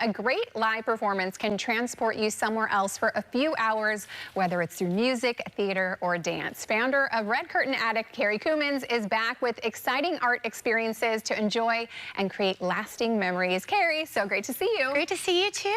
A great live performance can transport you somewhere else for a few hours, whether it's through music, theater, or dance. Founder of Red Curtain Addict, Kari Coomans, is back with exciting art experiences to enjoy and create lasting memories. Kari, so great to see you. Great to see you too.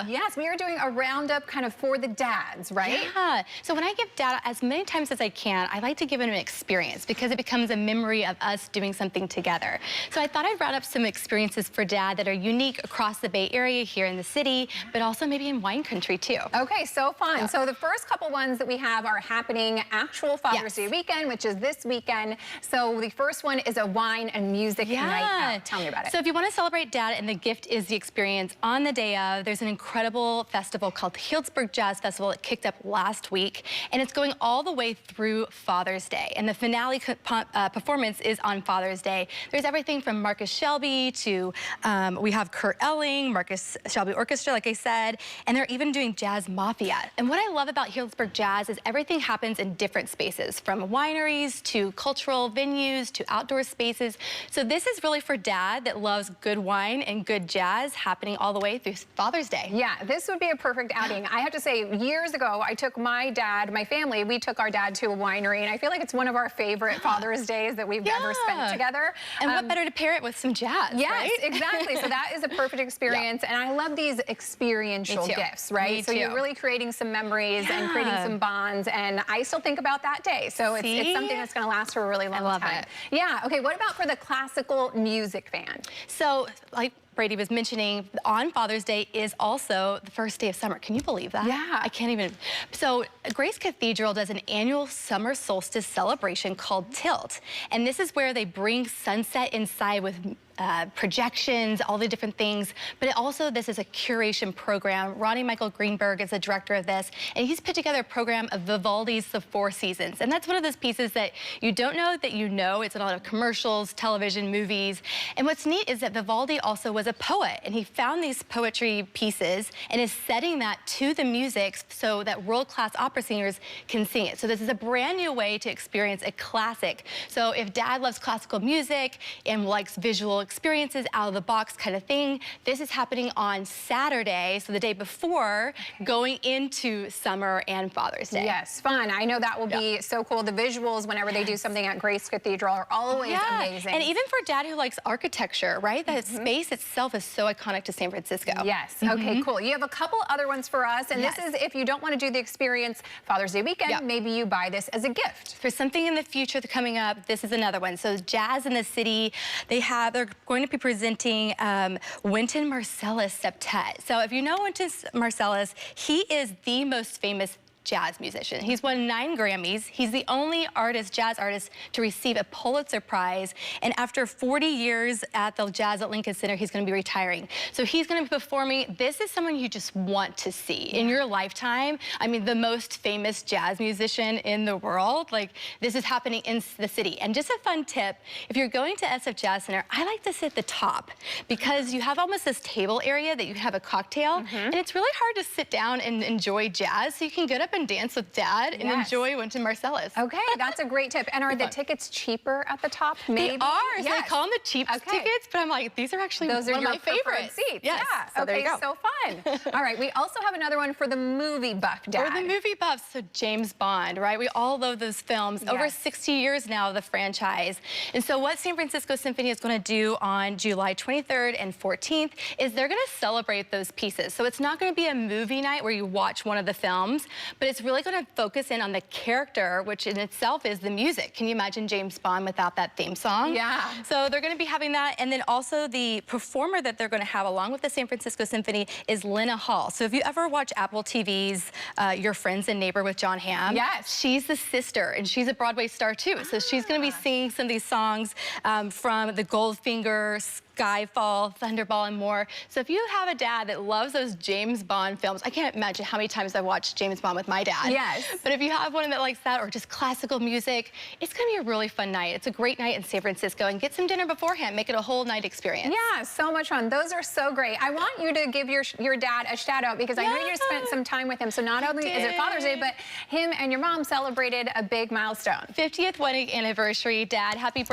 Yes, we are doing a roundup kind of for the dads, right? Yeah. So when I give dad as many times as I can, I like to give him an experience because it becomes a memory of us doing something together. So I thought I'd round up some experiences for dad that are unique across the Bay Area here in the city, but also maybe in wine country too. Okay, so fun. Yeah. So the first couple ones that we have are happening actual Father's Day weekend, which is this weekend. So the first one is a wine and music night out. Tell me about it. So if you want to celebrate dad and the gift is the experience, on the day of, there's an incredible festival called the Healdsburg Jazz Festival. It kicked up last week, and it's going all the way through Father's Day. And the finale performance is on Father's Day. There's everything from Marcus Shelby to, we have Kurt Elling, Marcus Shelby Orchestra, like I said, and they're even doing Jazz Mafia. And what I love about Healdsburg Jazz is everything happens in different spaces, from wineries to cultural venues to outdoor spaces. So this is really for dad that loves good wine and good jazz happening all the way through Father's Day. Yeah, this would be a perfect outing. I have to say, years ago, I took my dad, my family, we took our dad to a winery, and I feel like it's one of our favorite Father's Days that we've ever spent together. And what better to pair it with some jazz, yes, right? exactly. So that is a perfect experience. And I love these experiential gifts, right? So you're really creating some memories and creating some bonds. And I still think about that day. So it's something that's going to last for a really long time. Yeah. Okay. What about for the classical music fan? So, like Brady was mentioning, on Father's Day is also the first day of summer. Can you believe that? Yeah. I can't even. So Grace Cathedral does an annual summer solstice celebration called Tilt. And this is where they bring sunset inside with projections, all the different things, but this is a curation program. Ronnie Michael Greenberg is the director of this, and he's put together a program of Vivaldi's The Four Seasons. And that's one of those pieces that you don't know that you know. It's in a lot of commercials, television, movies. And what's neat is that Vivaldi also was a poet, and he found these poetry pieces and is setting that to the music so that world-class opera singers can sing it. So this is a brand new way to experience a classic. So if dad loves classical music and likes visual experiences, out of the box kind of thing, this is happening on Saturday, so the day before going into summer and Father's Day. Yes, fun. I know that will be so cool. The visuals whenever they do something at Grace Cathedral are always amazing. And even for dad who likes architecture, right? That space itself is so iconic to San Francisco. Yes. Okay, cool. You have a couple other ones for us, and this is if you don't want to do the experience Father's Day weekend, maybe you buy this as a gift. For something in the future coming up, this is another one. So Jazz in the City, they're going to be presenting Wynton Marsalis Septet. So if you know Wynton Marsalis, he is the most famous jazz musician. He's won 9 Grammys. He's the only jazz artist to receive a Pulitzer Prize. And after 40 years at the Jazz at Lincoln Center, he's going to be retiring. So he's going to be performing. This is someone you just want to see in your lifetime. I mean, the most famous jazz musician in the world. Like, this is happening in the city. And just a fun tip, if you're going to SF Jazz Center, I like to sit at the top because you have almost this table area that you can have a cocktail. And it's really hard to sit down and enjoy jazz. So you can get up and dance with dad and enjoy Wynton Marsalis. Okay, that's a great tip. And are the tickets cheaper at the top? Maybe? They are. So they call them the cheap tickets, but I'm like, these are actually one of my favorite seats. Yes. Yeah. So okay, so fun. All right, we also have another one for the movie buff dad. For the movie buffs, so James Bond, right? We all love those films. Over 60 years now, the franchise. And so what San Francisco Symphony is going to do on July 23rd and 14th is they're going to celebrate those pieces. So it's not going to be a movie night where you watch one of the films, but it's really going to focus in on the character, which in itself is the music. Can you imagine James Bond without that theme song? Yeah. So they're going to be having that. And then also the performer that they're going to have along with the San Francisco Symphony is Lena Hall. So if you ever watch Apple TV's Your Friends and Neighbor with John Hamm, she's the sister, and she's a Broadway star too. So she's going to be singing some of these songs from the Goldfinger, Skyfall, Thunderball, and more. So if you have a dad that loves those James Bond films, I can't imagine how many times I've watched James Bond with my dad. Yes. But if you have one that likes that, or just classical music, it's going to be a really fun night. It's a great night in San Francisco, and get some dinner beforehand. Make it a whole night experience. Yeah, so much fun. Those are so great. I want you to give your dad a shout out because I know you spent some time with him. So not only is it Father's Day, but him and your mom celebrated a big milestone. 50th wedding anniversary, Dad. Happy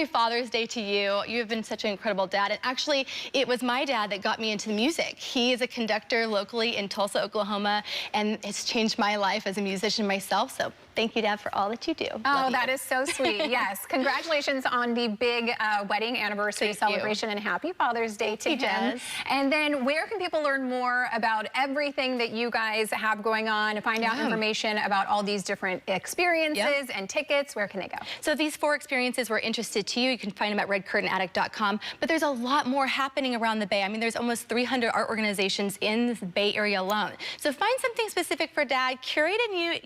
Father's Day to you. You have been such an incredible dad. And actually, it was my dad that got me into music. He is a conductor locally in Tulsa, Oklahoma, and it's changed my life as a musician myself. So thank you, Dad, for all that you do. Oh, that is so sweet. Yes. Congratulations on the big wedding anniversary celebration, and happy Father's Day to him. And then where can people learn more about everything that you guys have going on, find out information about all these different experiences and tickets? Where can they go? So these 4 experiences were interested to you. You can find them at redcurtainaddict.com. But there's a lot more happening around the Bay. I mean, there's almost 300 art organizations in the Bay Area alone. So find something specific for Dad, curate a new,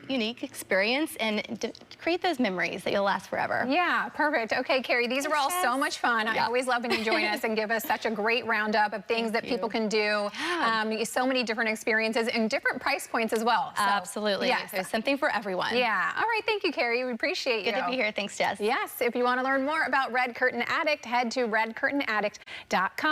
unique experience, and create those memories that you'll last forever. Yeah, perfect. Okay, Kari, these were all so much fun. I always love when you join us and give us such a great roundup of things that people can do. So many different experiences and different price points as well. So, absolutely. Yes. There's something for everyone. Yeah. All right. Thank you, Kari. We appreciate you. Good to be here. Thanks, Jess. Yes. If you want to learn more about Red Curtain Addict, head to redcurtainaddict.com.